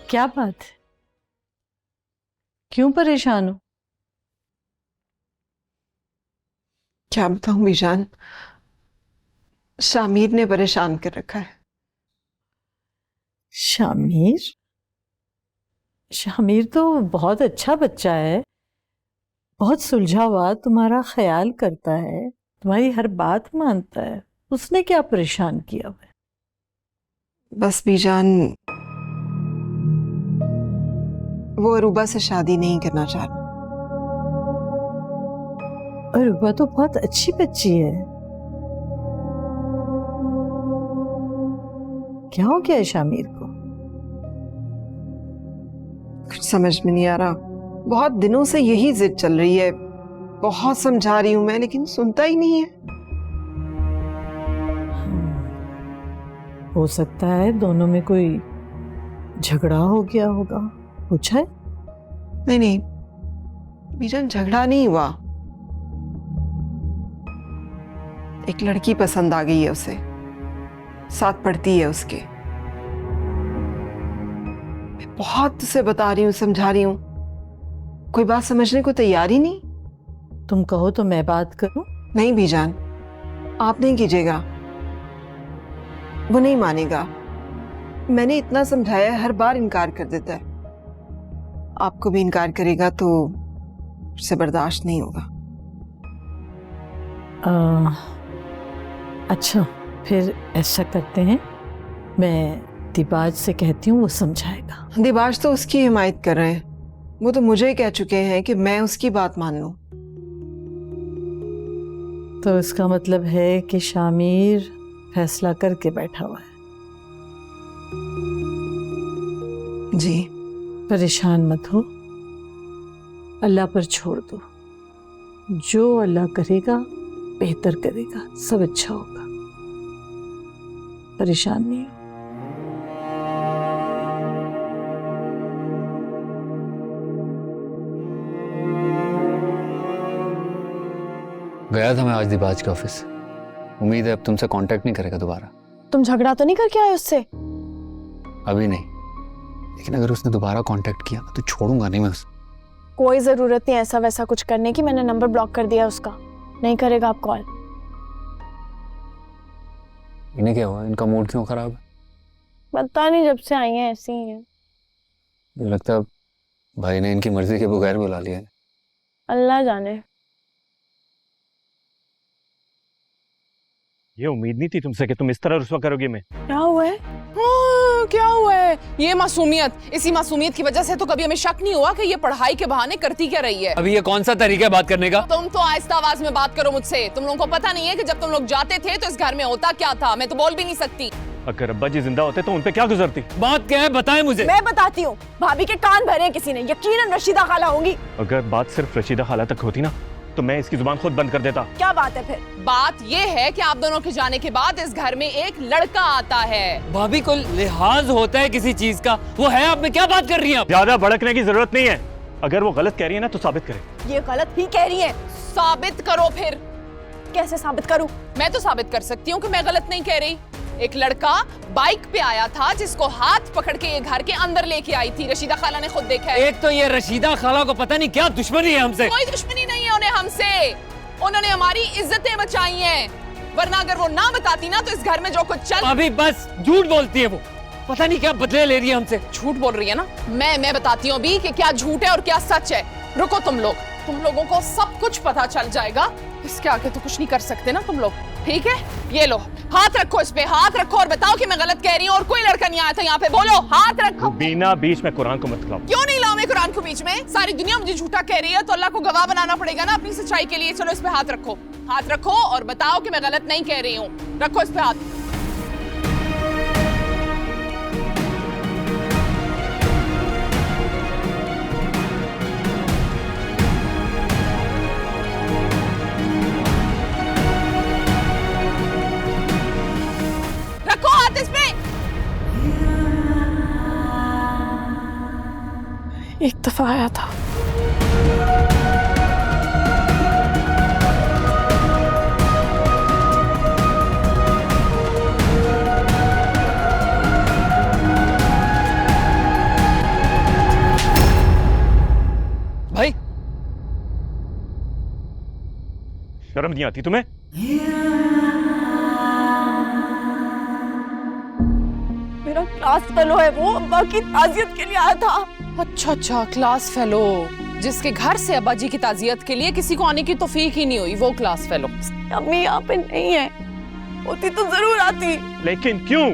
क्या बात है? क्यों परेशान हो? क्या बताऊं बीजान, शामिर ने परेशान कर रखा है। शामिर? शामिर तो बहुत अच्छा बच्चा है, बहुत सुलझा हुआ, तुम्हारा ख्याल करता है, तुम्हारी हर बात मानता है। उसने क्या परेशान किया हुआ है? बस बीजान, वो अरूबा से शादी नहीं करना चाह रहा। और वह तो बहुत अच्छी बच्ची है। क्या हो गया है शामिर को? कुछ समझ में नहीं आ रहा। बहुत दिनों से यही जिद चल रही है। बहुत समझा रही हूं मैं, लेकिन सुनता ही नहीं है। हो सकता है दोनों में कोई झगड़ा हो गया होगा। पूछा है? नहीं नहीं बीजान, झगड़ा नहीं हुआ। एक लड़की पसंद आ गई है उसे, साथ पढ़ती है उसके। मैं बहुत उसे बता रही हूँ, समझा रही हूँ, कोई बात समझने को तैयार ही नहीं। तुम कहो तो मैं बात करूं? नहीं बीजान, आप नहीं कीजिएगा, वो नहीं मानेगा। मैंने इतना समझाया है, हर बार इनकार कर देता है। आपको भी इनकार करेगा तो उससे बर्दाश्त नहीं होगा। अच्छा, फिर ऐसा करते हैं, मैं दिबाज से कहती हूँ, वो समझाएगा। दिबाज तो उसकी हिमायत कर रहे हैं। वो तो मुझे ही कह चुके हैं कि मैं उसकी बात मान लूं। तो इसका मतलब है कि शामिर फैसला करके बैठा हुआ है। जी। परेशान मत हो, अल्लाह पर छोड़ दो। जो अल्लाह करेगा बेहतर करेगा, सब अच्छा होगा। परेशान नहीं हो। गया था मैं आज दिबाज के ऑफिस। उम्मीद है अब तुमसे कांटेक्ट नहीं करेगा दोबारा। तुम झगड़ा तो नहीं करके आए उससे? अभी नहीं, लेकिन अगर उसने दोबारा कांटेक्ट किया तो छोड़ूंगा नहीं मैं उसे। कोई जरूरत नहीं ऐसा वैसा कुछ करने की, मैंने नंबर ब्लॉक कर दिया उसका, नहीं करेगा आप कॉल। इन्हें क्या हुआ? इनका मूड क्यों खराब है? पता नहीं, जब से आई हैं ऐसी ही है। मुझे लगता है भाई ने इनकी मर्जी के बगैर बुला लिया है। अल्लाह जाने। ये उम्मीद नहीं थी तुमसे कि तुम इस तरह रुस्वा करोगे। मैं क्या हुआ है? क्या हुआ है? ये मासूमियत, इसी मासूमियत की वजह से तो कभी हमें शक नहीं हुआ कि ये पढ़ाई के बहाने करती क्या रही है। अभी ये कौन सा तरीका है बात करने का? तुम तो आहिस्ता आवाज में बात करो मुझसे। तुम लोगों को पता नहीं है कि जब तुम लोग जाते थे तो इस घर में होता क्या था? मैं तो बोल भी नहीं सकती। अगर अब्बा जी जिंदा होते तो उन पे क्या गुजरती? बात क्या है बताएं मुझे। मैं बताती हूँ। भाभी के कान भरे किसी ने, यकीनन रशीदा खाला होंगी। अगर बात सिर्फ रशीदा खाला तक होती ना तो मैं इसकी जुबान खुद बंद कर देता। क्या बात है फिर? बात ये है कि आप दोनों के जाने के बाद इस घर में एक लड़का आता है। भाभी को लिहाज होता है किसी चीज का, वो है। आप में क्या बात कर रही हैं? ज्यादा भड़कने की जरूरत नहीं है। अगर वो गलत कह रही है ना तो साबित करे। ये गलत ही कह रही है। साबित करो फिर। कैसे साबित करूं? मैं तो साबित कर सकती हूँ कि मैं गलत नहीं कह रही। एक लड़का बाइक पे आया था जिसको हाथ पकड़ के ये घर के अंदर लेके आई थी। रशीदा खाला ने खुद देखा है। एक तो ये रशीदा खाला को पता नहीं क्या दुश्मनी है हमसे। कोई दुश्मनी नहीं है उन्हें हमसे। उन्होंने हमारी इज्जतें बचाई हैं, वरना अगर वो ना बताती ना तो इस घर में जो कुछ चल। अभी बस झूठ बोलती है वो, पता नहीं क्या बदले ले रही है हमसे। झूठ बोल रही है ना? मैं बताती हूँ अभी कि क्या झूठ है और क्या सच है। रुको तुम लोगों को सब कुछ पता चल जाएगा। इसके आगे तो कुछ नहीं कर सकते ना तुम लोग, ठीक है? ये लो, हाथ रखो इस पे, हाथ रखो और बताओ कि मैं गलत कह रही हूँ और कोई लड़का नहीं आया था यहाँ पे। बोलो, हाथ रखो। बिना बीच में कुरान को मत लाओ। क्यों नहीं लाऊं मैं कुरान को बीच में? सारी दुनिया मुझे झूठा कह रही है तो अल्लाह को गवाह बनाना पड़ेगा ना अपनी सच्चाई के लिए। चलो इस पे हाथ रखो, हाथ रखो और बताओ कि मैं गलत नहीं कह रही हूँ। रखो इस पे हाथ। रखो हाथ इस पे। एक दफा आया था। शर्म नहीं आती तुम्हें? मेरा क्लास फेलो है वो, अब्बा की ताजियत के लिए आया था। अच्छा, क्लास फेलो, जिसके घर से अब्बा जी की ताजियत के लिए किसी को आने की तौफीक ही नहीं हुई, वो क्लास फेलो। अम्मी यहाँ पे नहीं है, होती तो जरूर आती। लेकिन क्यों?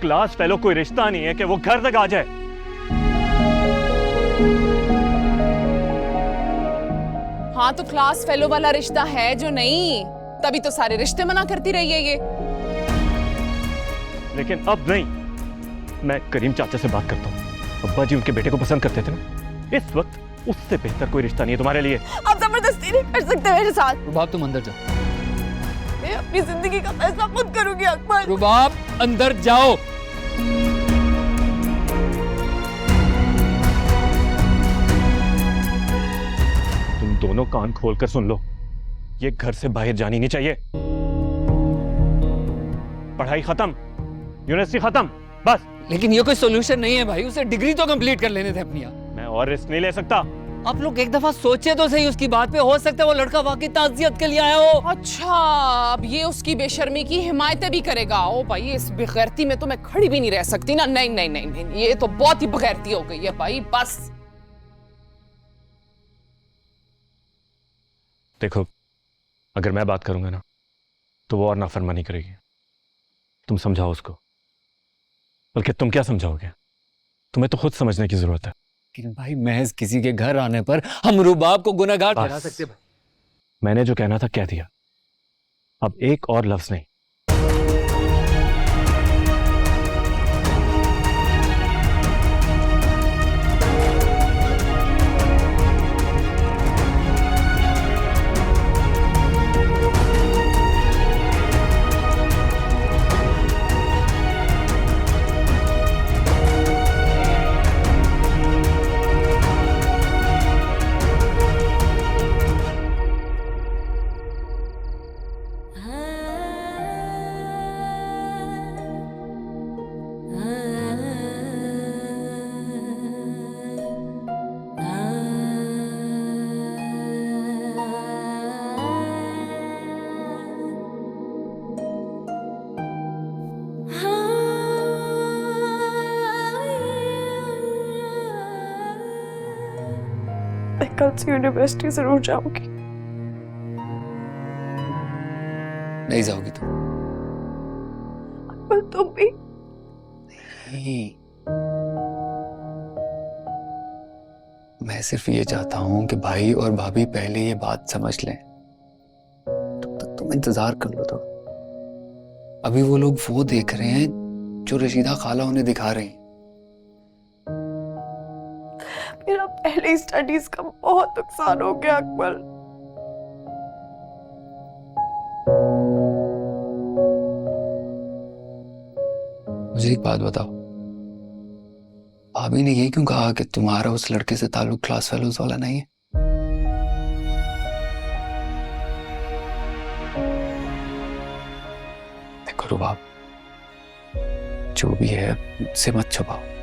क्लास फेलो कोई रिश्ता नहीं है कि वो घर तक आ जाए। हाँ तो क्लास फेलो वाला रिश्ता है जो नहीं, तभी तो सारे रिश्ते मना करती रही है ये। लेकिन अब नहीं। मैं करीम चाचा से बात करता हूँ। अब्बा जी उनके बेटे को पसंद करते थे ना, इस वक्त उससे बेहतर कोई रिश्ता नहीं है तुम्हारे लिए। आप जबरदस्ती नहीं कर सकते मेरे साथ। रुबाब तुम अंदर जाओ। मैं अपनी जिंदगी का फैसला खुद करूंगी अकबर। रुबाब अंदर जाओ। तुम दोनों कान खोलकर सुन लो, ये घर से बाहर जानी नहीं चाहिए। पढ़ाई खत्म, यूनिवर्सिटी खत्म, बस। लेकिन ये कोई सोल्यूशन नहीं है भाई, उसे डिग्री तो कंप्लीट कर लेने थे अपनी। मैं और रिस्क नहीं ले सकता। आप लोग एक दफा सोचे तो सही उसकी बात पे, हो सकता है वो लड़का वाकई ताजियत के लिए आया हो। अच्छा, अब ये उसकी बेशर्मी की हिमायत भी करेगा। ओ भाई, इस बेगैरती में तो मैं खड़ी भी नहीं रह सकती ना। नहीं नहीं नहीं नहीं, ये तो बहुत ही बेगैरती हो गई है भाई, बस। देखो, अगर मैं बात करूंगा ना तो वो और नाफरमानी करेगी। तुम समझाओ उसको। बल्कि तुम क्या समझाओगे? तुम्हें तो खुद समझने की जरूरत है। लेकिन भाई महज किसी के घर आने पर हम रुबाब को गुनहगार ठहरा सकते भाई। मैंने जो कहना था कह दिया, अब एक और लफ्ज नहीं। मैं कल से यूनिवर्सिटी जरूर जाऊंगी। नहीं जाओगी तुम। पर तुम भी। नहीं, मैं सिर्फ ये चाहता हूं कि भाई और भाभी पहले ये बात समझ लें। तब तक तुम इंतजार कर लो। तो अभी वो लोग वो देख रहे हैं जो रशीदा खाला उन्हें दिखा रही हैं। मेरा पहले ही स्टडीज का बहुत नुकसान हो गया अकबर। मुझे एक बात बताओ, भाभी ने ये क्यों कहा कि तुम्हारा उस लड़के से ताल्लुक क्लास फेलोज वाला नहीं है? देखो रुबाब, जो भी है मुझसे मत छुपाओ।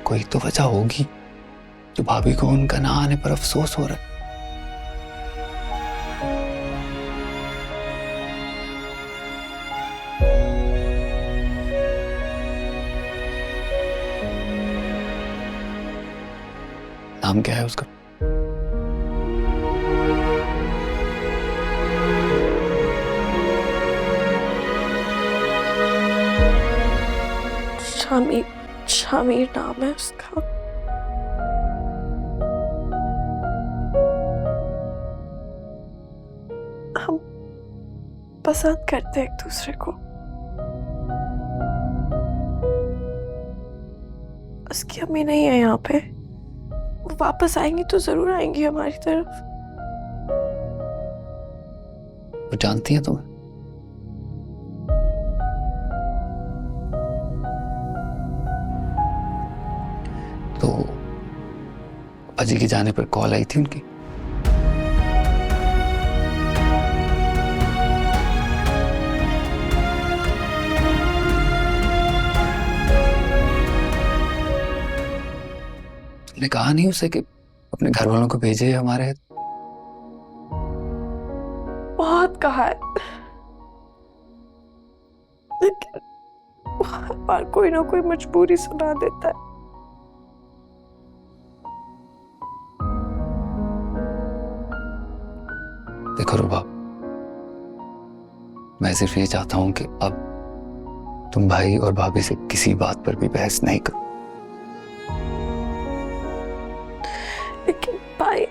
कोई तो वजह होगी जो भाभी को उनका ना आने पर अफसोस हो रहा है। नाम क्या है उसका? शामीर नाम है उसका। हम पसंद करते एक दूसरे को। उसकी अम्मी नहीं है यहाँ पे, वो वापस आएंगी तो जरूर आएंगी हमारी तरफ। वो जानती है तुम्हें? तो अजी के जाने पर कॉल आई थी उनकी? तुमने कहा नहीं उसे कि अपने घर वालों को भेजे हमारे। बहुत कहा है, लेकिन हर बार कोई ना कोई मजबूरी सुना देता है। देखो रुबाब, मैं सिर्फ ये चाहता हूं कि अब तुम भाई और भाभी से किसी बात पर भी बहस नहीं करो। लेकिन भाई,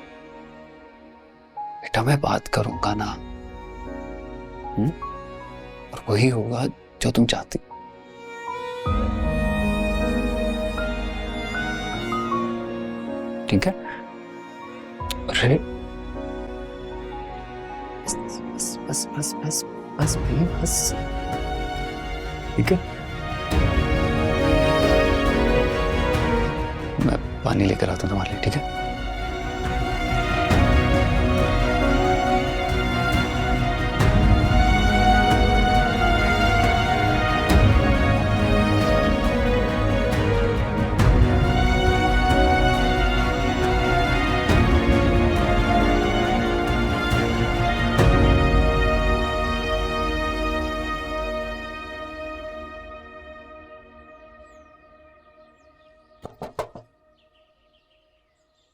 बेटा मैं बात करूंगा ना, और वही होगा जो तुम चाहती। ठीक है? अरे बस बस बस बस बस भाई बस, ठीक है? मैं पानी लेकर आता हूँ तुम्हारे लिए, ठीक है?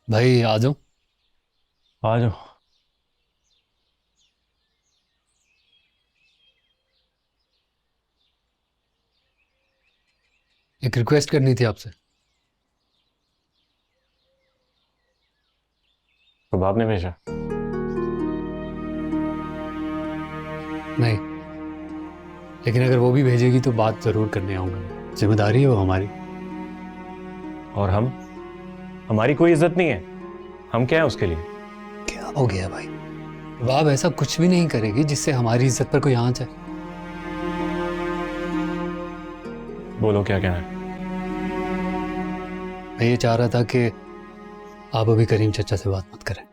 भाई आ जाओ। आ जाओ। एक रिक्वेस्ट करनी थी आपसे। रुबाब ने भेजा? नहीं, लेकिन अगर वो भी भेजेगी तो बात जरूर करने आऊंगा। जिम्मेदारी है वो हमारी। और हमारी कोई इज्जत नहीं है, हम क्या है उसके लिए? क्या हो गया भाई? बाब ऐसा कुछ भी नहीं करेगी जिससे हमारी इज्जत पर कोई आंच है। बोलो क्या कहना है? मैं ये चाह रहा था कि आप अभी करीम चचा से बात मत करें।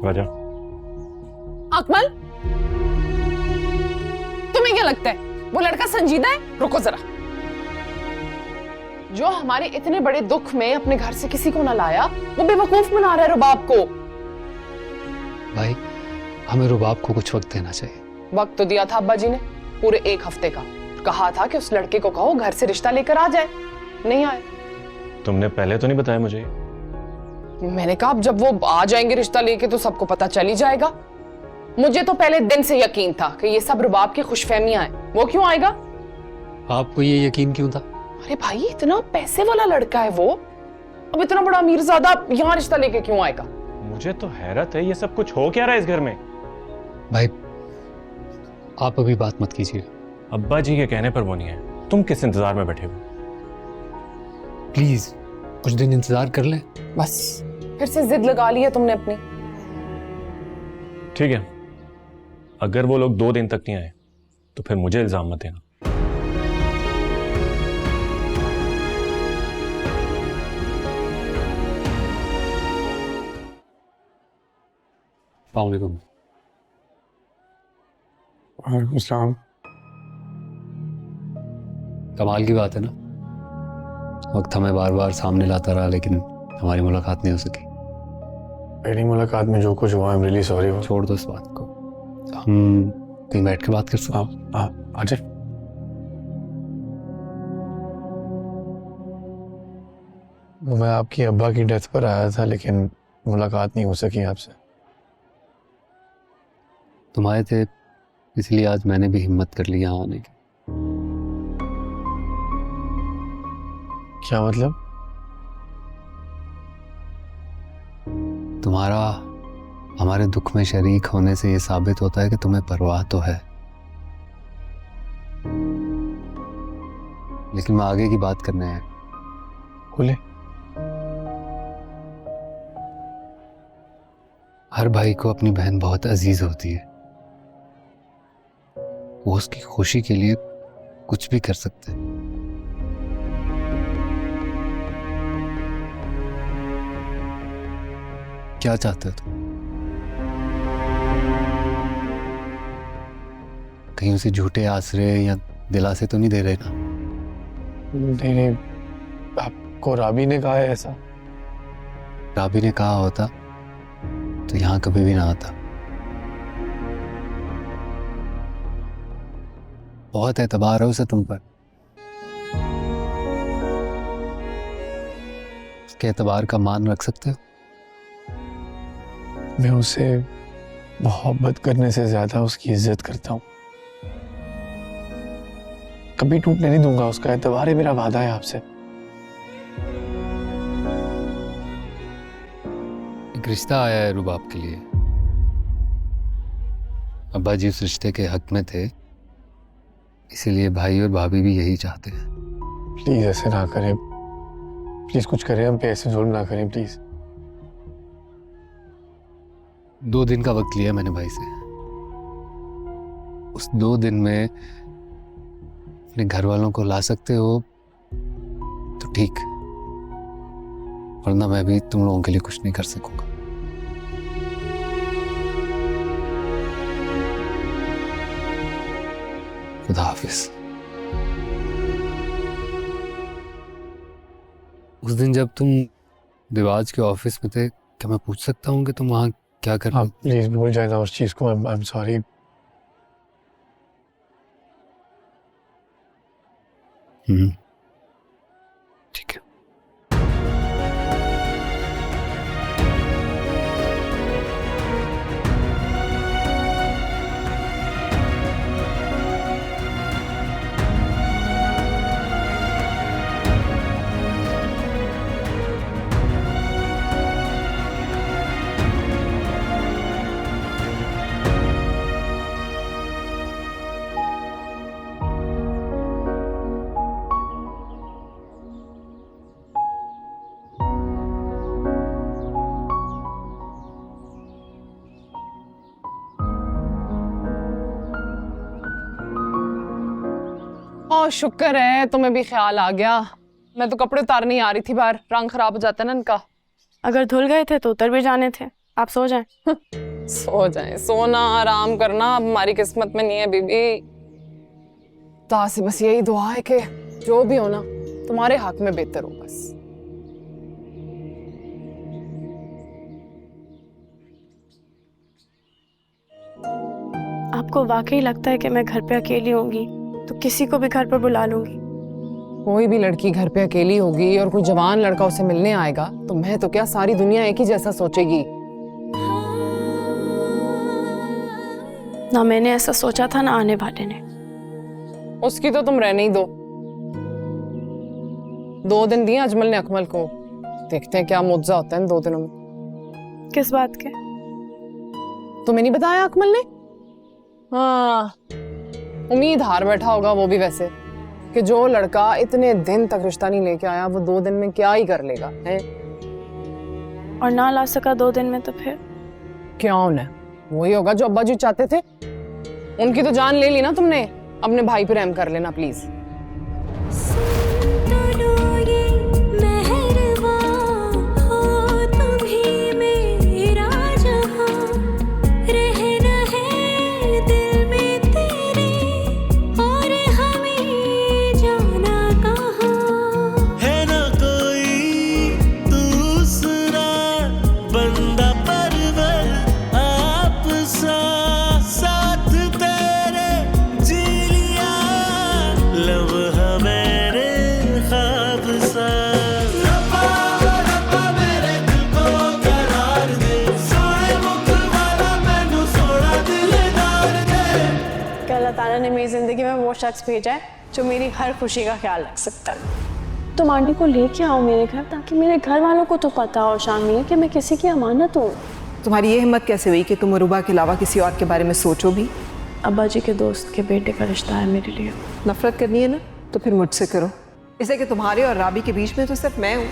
वजह? अकमल, तुम्हें क्या लगता है वो लड़का संजीदा है? रुको जरा, जो हमारे इतने बड़े दुख में अपने घर से किसी को ना लाया, वो बेवकूफ बना रहा है रुबाब को। भाई हमें रुबाब को कुछ वक्त देना चाहिए। वक्त तो दिया था अब्बा जी ने, पूरे 1 हफ्ते का। कहा था कि उस लड़के को कहो घर से रिश्ता लेकर आ जाए, नहीं आए। तुमने पहले तो नहीं बताया मुझे? मैंने कहा अब जब वो आ जाएंगे रिश्ता लेके तो सबको पता चल ही जाएगा। मुझे तो पहले दिन से यकीन था कि ये सब रुबाब की खुशफहमियां हैं। वो क्यों आएगा? आपको ये यकीन क्यों था? अरे भाई, इतना पैसे वाला लड़का है वो, अब इतना बड़ा अमीरजादा यहाँ रिश्ता लेके क्यों आएगा? मुझे तो हैरत है, ये सब कुछ हो क्या रहा है इस घर में? भाई आप अभी बात मत कीजिए। अब्बा जी के कहने पर वो नहीं है, तुम किस इंतजार में बैठे हो? प्लीज कुछ दिन इंतजार कर लें। बस फिर से जिद लगा ली है तुमने अपनी। ठीक है, अगर वो लोग 2 दिन तक नहीं आए तो फिर मुझे इल्जाम मत देना। वालेकुम सलाम। कमाल की बात है ना, वक्त हमें बार बार सामने लाता रहा लेकिन हमारी मुलाकात नहीं हो सकी। पहली मुलाकात में जो कुछ हुआ, आई एम रियली सॉरी। छोड़ दो इस बात को, हम कहीं बैठ के बात कर सकते हैं? आप आजा। मैं आपकी अब्बा की डेथ पर आया था लेकिन मुलाकात नहीं हो सकी आपसे। तुम आए थे इसलिए आज मैंने भी हिम्मत कर ली यहाँ आने की। क्या मतलब? तुम्हारा हमारे दुख में शरीक होने से ये साबित होता है कि तुम्हें परवाह तो है, लेकिन मैं आगे की बात करने आया। बोले। हर भाई को अपनी बहन बहुत अजीज होती है, वो उसकी खुशी के लिए कुछ भी कर सकते हैं। क्या चाहते हो तुम? कहीं उसे झूठे आसरे या दिलासे तो नहीं दे रहे ना? नहीं नहीं, आप आपको राबी ने कहा है ऐसा? राबी ने कहा होता तो यहाँ कभी भी ना आता। बहुत एतबार है उसे तुम पर। उसके एतबार का मान रख सकते हो? मैं उसे मोहब्बत करने से ज्यादा उसकी इज्जत करता हूँ। कभी टूटने नहीं दूंगा उसका एतबार है, मेरा वादा है आपसे। एक रिश्ता आया है रुबाब के लिए। अब्बा जी उस रिश्ते के हक में थे, इसीलिए भाई और भाभी भी यही चाहते हैं। प्लीज ऐसे ना करें, प्लीज कुछ करें हम पे, ऐसे जुल्म ना करें प्लीज। 2 दिन का वक्त लिया मैंने भाई से। उस 2 दिन में अपने घर वालों को ला सकते हो तो ठीक, वरना मैं भी तुम लोगों के लिए कुछ नहीं कर सकूंगा। खुदा हाफिज। उस दिन जब तुम दिवाज के ऑफिस में थे, क्या मैं पूछ सकता हूँ कि तुम वहां क्या कर रहे आप प्लीज भूल जाए ना उस चीज को। I am sorry. ठीक है। ओ शुक्र है तुम्हें भी ख्याल आ गया। मैं तो कपड़े उतारने आ रही थी बाहर, रंग खराब हो जाता है ना इनका। अगर धुल गए थे तो उतर भी जाने थे। आप सो जाएं। सो जाए, सोना आराम करना अब हमारी किस्मत में नहीं है बीबी। खुदा से बस यही दुआ है कि जो भी हो ना तुम्हारे हक में बेहतर हो बस। आपको वाकई लगता है कि मैं घर पे अकेली होंगी तो किसी को भी घर पर बुला लूंगी? कोई भी लड़की घर पे अकेली होगी और कोई जवान लड़का उसे मिलने आएगा तो मैं तो क्या सारी दुनिया एक ही जैसा सोचेगी। ना मैंने ऐसा सोचा था ना आने वाले ने। उसकी तो तुम रहने ही दो। 2 दिन दिए अजमल ने अकमल को, देखते हैं क्या मुआवजा होता है इन 2 दिनों में। किस बात के? तुम्हें नहीं बताया अकमल ने? हाँ, उम्मीद हार बैठा होगा वो भी वैसे कि जो लड़का इतने दिन तक रिश्ता नहीं लेके आया वो 2 दिन में क्या ही कर लेगा है? और ना ला सका 2 दिन में तो फिर क्यों न, वही होगा जो अब्बा जी चाहते थे। उनकी तो जान ले ली ना तुमने, अपने भाई पे रहम कर लेना प्लीज। ताला ने मेरी जिंदगी में वो शख्स भेजा है जो मेरी हर खुशी का ख्याल रख सकता है। तुम आंटी को लेके आओ मेरे घर ताकि मेरे घर वालों को तो पता हो शामिल कि मैं किसी की अमानत हूँ। तुम्हारी ये हिम्मत कैसे हुई कि तुम अरूबा के अलावा किसी और के बारे में सोचो भी? अब्बा जी के दोस्त के बेटे का रिश्ता है मेरे लिए। नफरत करनी है ना तो फिर मुझसे करो, इसलिए कि तुम्हारे और राबी के बीच में तो सिर्फ मैं हूँ।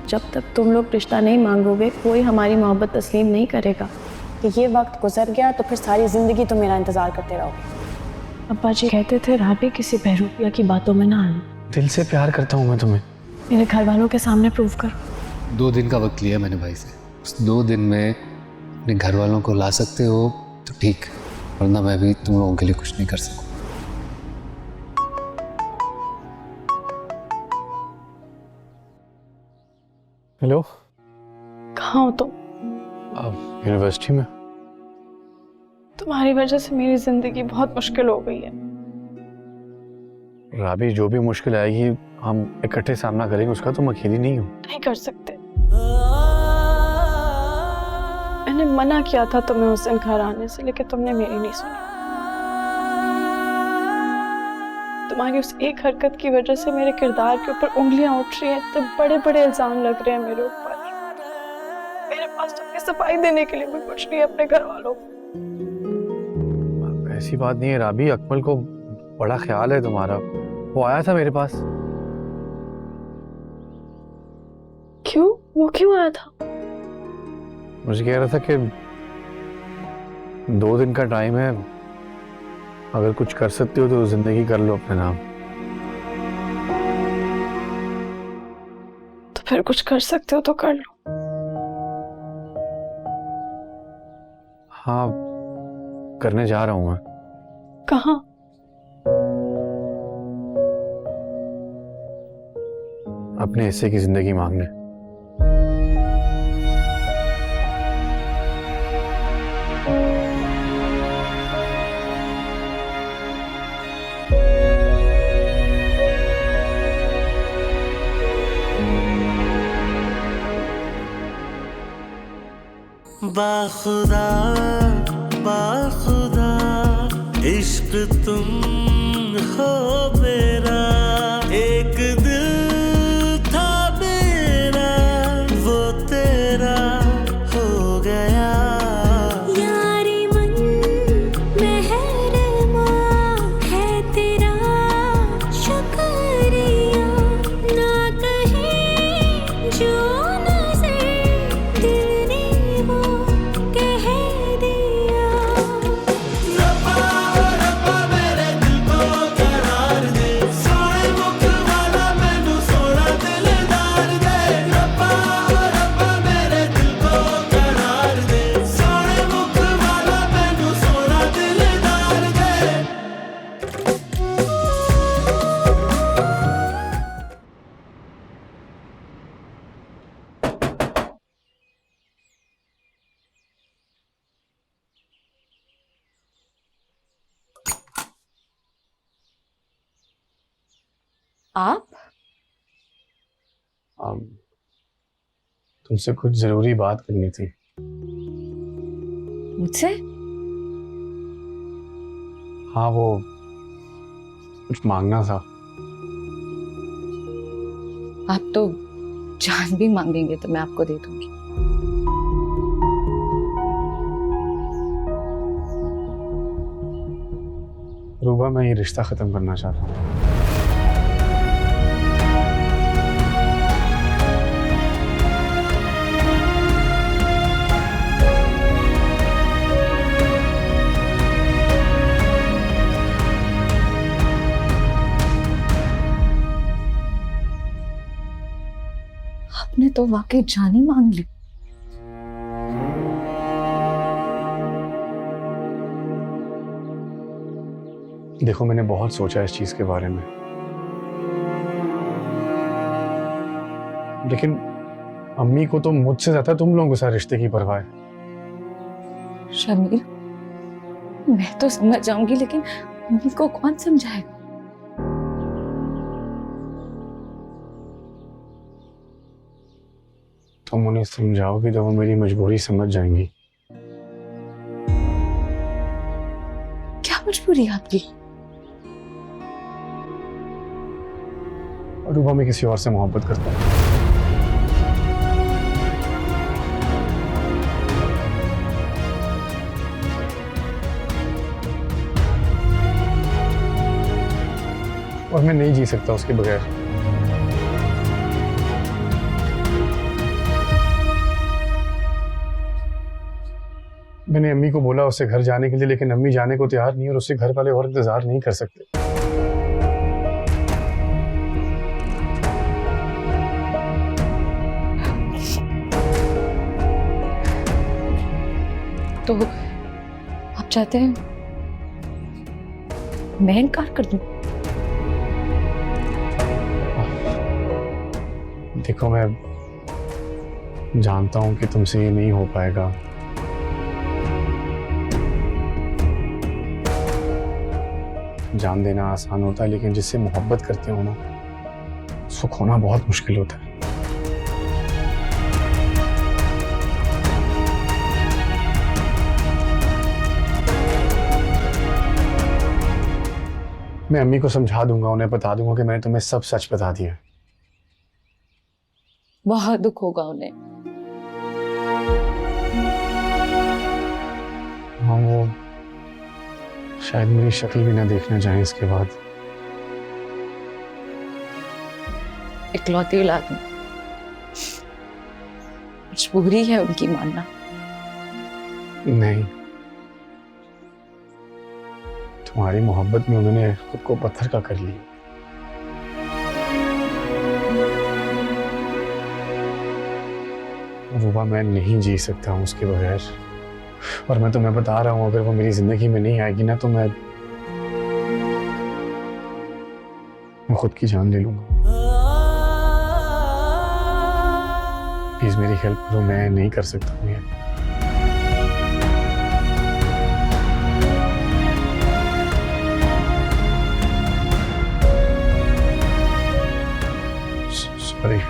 जब तक तुम लोग रिश्ता नहीं मांगोगे कोई हमारी मोहब्बत तस्लीम नहीं करेगा। कि ये वक्त गुजर गया तो फिर सारी जिंदगी तुम मेरा इंतजार करते रहोगे। अब्बा जी कहते थे राबी किसी बहरूपिया की बातों में ना आना। दिल से प्यार करता हूँ मैं तुम्हें। मेरे घर वालों के सामने प्रूव करो। 2 दिन का वक्त लिया मैंने भाई से। उस 2 दिन में अपने घर वालों को ला सकते हो तो ठीक, वरना मैं भी तुम लोगों के लिए कुछ नहीं कर सकूँ। हेलो। कहाँ हो तुम? यूनिवर्सिटी में। तुम्हारी वजह से मेरी जिंदगी बहुत मुश्किल हो गई है। राबी, जो भी मुश्किल आएगी हम इकट्ठे सामना करेंगे उसका। तुम अकेली नहीं हो। नहीं कर सकते। मैंने मना किया था तुम्हें उस दिन घर आने से, लेकिन तुमने मेरी नहीं सुनी। तुम्हारी उस एक हरकत की वजह से मेरे किरदार के ऊपर उंगलियां उठ रही हैं। इतने बड़े बड़े इल्जाम लग रहे हैं मेरे ऊपर। मेरे पास तुम्हें सफाई देने के लिए भी कुछ नहीं है अपने घर वालों को। ऐसी बात नहीं है राबी, अकमल को बड़ा ख्याल है तुम्हारा। वो आया था मेरे पास। क्यों? वो क्यों आया था? मुझे कह रहा था कि 2 दिन का टाइम है, अगर कुछ कर सकते हो तो जिंदगी कर लो अपने नाम। तो फिर कुछ कर सकते हो तो कर लो। हाँ, करने जा रहा हूं मैं। कहाँ? अपने हिस्से की जिंदगी मांगने। बाखुदा बाखुदा इश्क तुम हो मेरा, एक दिल था मेरा वो तेरा हो गया। यारी मन मेहरमा है तेरा शुक्रिया, ना कहीं जो नजर दिल ने वो कह दिया। रब्बा रब्बा मेरे दिल को करार दे, सोने मुख वाला मैनू सोना दिलदार दे। रब्बा रब्बा मेरे दिल को करार दे, सोने मुख वाला मैनू सोना दिलदार दे। आप? तुमसे कुछ जरूरी बात करनी थी। मुझसे? हाँ, वो कुछ मांगना था। आप तो जान भी मांगेंगे तो मैं आपको दे दूंगी। रूबा, मैं ये रिश्ता खत्म करना चाहता हूँ। आपने तो वाकई जान ही मांग ली। देखो, मैंने बहुत सोचा इस चीज के बारे में, लेकिन अम्मी को तो मुझसे ज्यादा तुम लोगों के साथ रिश्ते की परवाह है। शमीर, मैं तो समझ जाऊंगी, लेकिन मम्मी को कौन समझाएगा? तुम उन्हें समझाओगी तो वो मेरी मजबूरी समझ जाएंगी। क्या मजबूरी है आपकी? रूबा, मैं किसी और से मोहब्बत करता हूँ। और मैं नहीं जी सकता उसके बगैर। मैंने अम्मी को बोला उससे घर जाने के लिए, लेकिन अम्मी जाने को तैयार नहीं और उससे घर वाले और इंतजार नहीं कर सकते। तो आप चाहते हैं मैं इनकार कर दूं? देखो, मैं जानता हूं कि तुमसे ये नहीं हो पाएगा, जान देना आसान होता है, लेकिन जिससे मोहब्बत करते हो ना, सुख होना बहुत मुश्किल होता है। मैं अम्मी को समझा दूंगा, उन्हें बता दूंगा कि मैंने तुम्हें सब सच बता दिया। बहुत दुख होगा उन्हें। हाँ, वो शायद मेरी शक्ल भी ना देखना चाहें इसके बाद। इकलौती औलाद में मजबूरी है उनकी मानना। नहीं, तुम्हारी मोहब्बत में उन्होंने खुद को पत्थर का कर लिया। रूबा, मैं नहीं जी सकता हूँ उसके बगैर, और मैं तुम्हें बता रहा हूँ, अगर वो मेरी जिंदगी में नहीं आएगी ना, तो मैं खुद की जान ले लूंगा। प्लीज मेरी हेल्प करो, मैं नहीं कर सकता हूँ ये। सॉरी।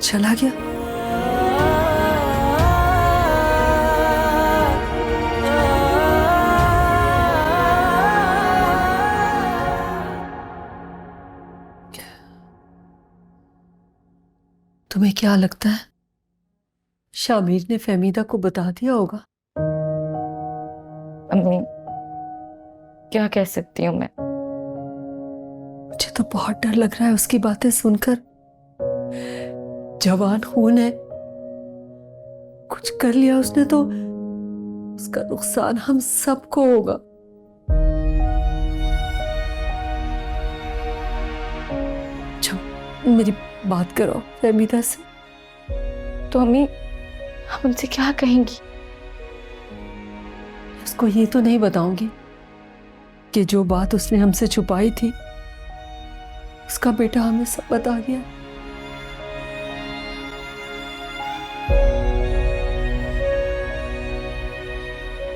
चला गया। तुम्हें क्या लगता है शामिर ने फहमीदा को बता दिया होगा? अम्मी, क्या कह सकती हूँ मैं? मुझे तो बहुत डर लग रहा है उसकी बातें सुनकर। जवान खून है, कुछ कर लिया उसने तो उसका नुकसान हम सबको होगा। अच्छा, मेरी बात करो फहमीदा से। तो अम्मी, हम उनसे क्या कहेंगी? उसको ये तो नहीं बताऊंगी कि जो बात उसने हमसे छुपाई थी उसका बेटा हमें सब बता गया।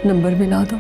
नंबर मिला दो।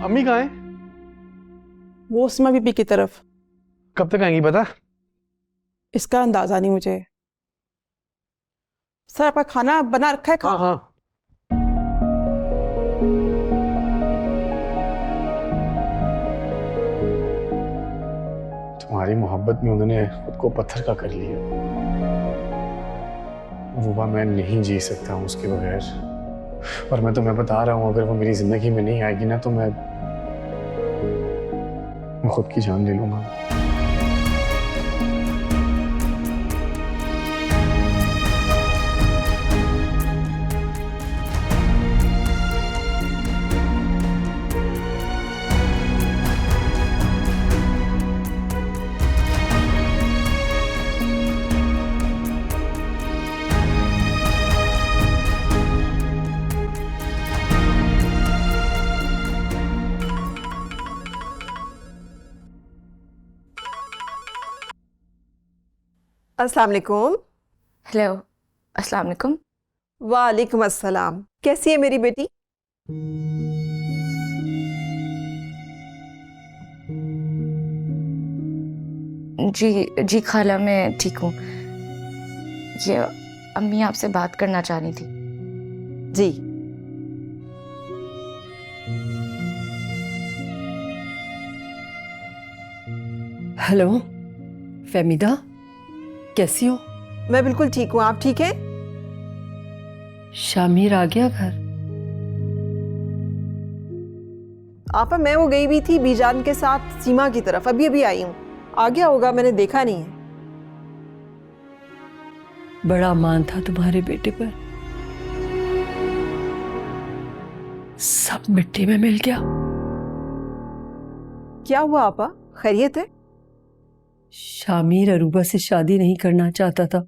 अम्मी कहाँ है? वो उस्मा बीबी की तरफ। कब तक आएंगी पता? इसका अंदाजा नहीं मुझे। सर, आपका खाना बना रखा है? हाँ हाँ। तुम्हारी मोहब्बत में उन्होंने खुद को पत्थर का कर लिया। रूबा, मैं नहीं जी सकता हूँ उसके बगैर। और मैं तुम्हें बता रहा हूँ, अगर वो मेरी जिंदगी में नहीं आएगी ना तो मैं खुद की जान ले लूंगा। अस्सलाम वालेकुम। हेलो, अस्सलाम वालेकुम। वालेकुम अस्सलाम। कैसी है मेरी बेटी? जी खाला, मैं ठीक हूँ। ये अम्मी आपसे बात करना चाह रही थी। जी। हेलो फहमीदा, कैसी हो? मैं बिल्कुल ठीक हूँ, आप ठीक हैं? शामिर आ गया घर? आपा, मैं वो गई भी थी बीजान के साथ सीमा की तरफ, अभी अभी आई हूँ। आ गया होगा, मैंने देखा नहीं है। बड़ा मान था तुम्हारे बेटे पर, सब मिट्टी में मिल गया। क्या हुआ आपा, खैरियत है? शामिर अरूबा से शादी नहीं करना चाहता था।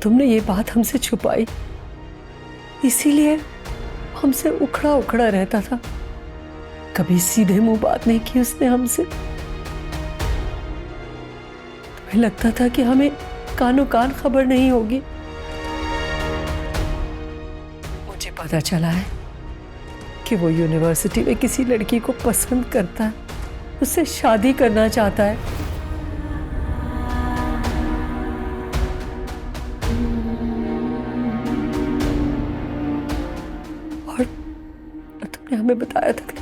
तुमने ये बात हमसे छुपाई, इसीलिए हमसे उखड़ा उखड़ा रहता था। कभी सीधे मुंह बात नहीं की उसने हमसे। तुम्हें लगता था कि हमें कानो कान खबर नहीं होगी। मुझे पता चला है कि वो यूनिवर्सिटी में किसी लड़की को पसंद करता है, उससे शादी करना चाहता है। और तुमने हमें बताया था कि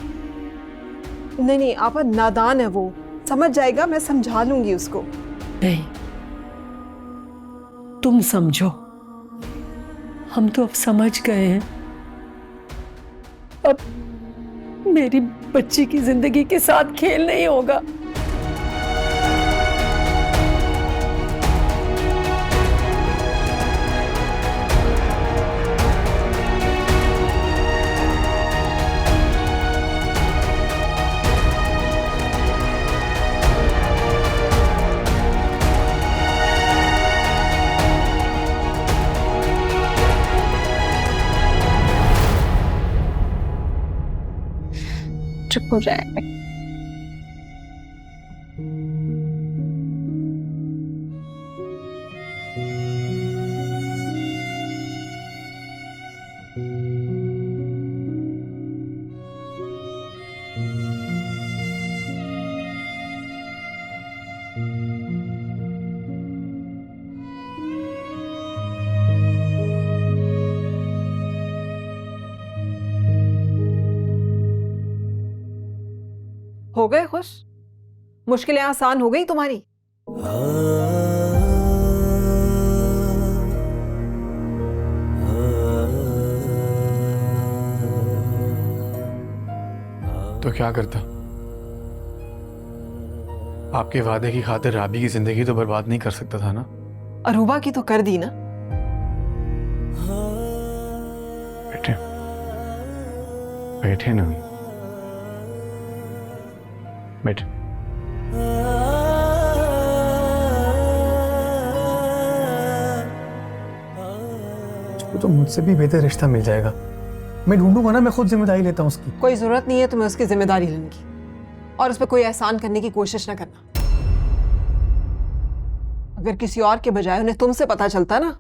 नहीं नहीं आपा, नादान है वो, समझ जाएगा, मैं समझा लूंगी उसको। नहीं, तुम समझो, हम तो अब समझ गए हैं। अब मेरी बच्ची की जिंदगी के साथ खेल नहीं होगा। चुप हो जाए। हो गए खुश? मुश्किलें आसान हो गई तुम्हारी? तो क्या करता? आपके वादे की खातिर राबी की जिंदगी तो बर्बाद नहीं कर सकता था ना? अरूबा की तो कर दी ना। बैठे बैठे ना, बैठे। तो मुझसे भी बेहतर रिश्ता मिल जाएगा। मैं ढूंढूंगा ना, मैं खुद जिम्मेदारी लेता हूँ उसकी। कोई जरूरत नहीं है तुम्हें उसकी जिम्मेदारी लेने की, और उस पर कोई एहसान करने की कोशिश ना करना। अगर किसी और के बजाय उन्हें तुमसे पता चलता ना,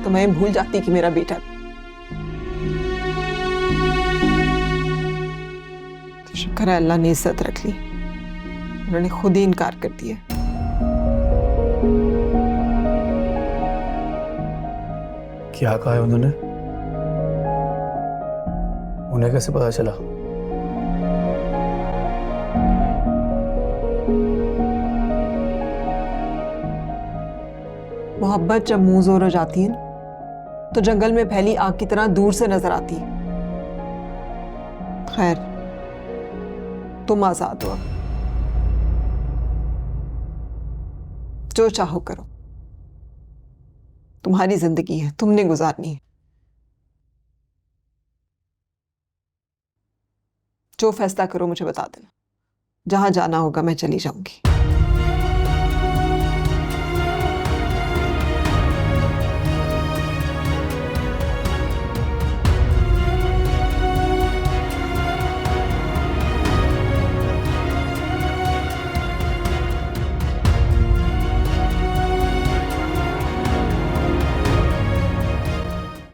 तो मैं भूल जाती कि मेरा बेटा। तो शुक्र है अल्लाह ने इज्जत रख ली, उन्होंने खुद ही इनकार कर दिया। क्या कहा है उन्होंने? उन्हें कैसे पता चला? मोहब्बत जब मुंह जोर हो जाती है ना, तो जंगल में फैली आग की तरह दूर से नजर आती है। खैर, तुम आजाद हो, जो चाहो करो, तुम्हारी जिंदगी है, तुमने गुजारनी है। जो फैसला करो मुझे बता देना, जहां जाना होगा मैं चली जाऊंगी।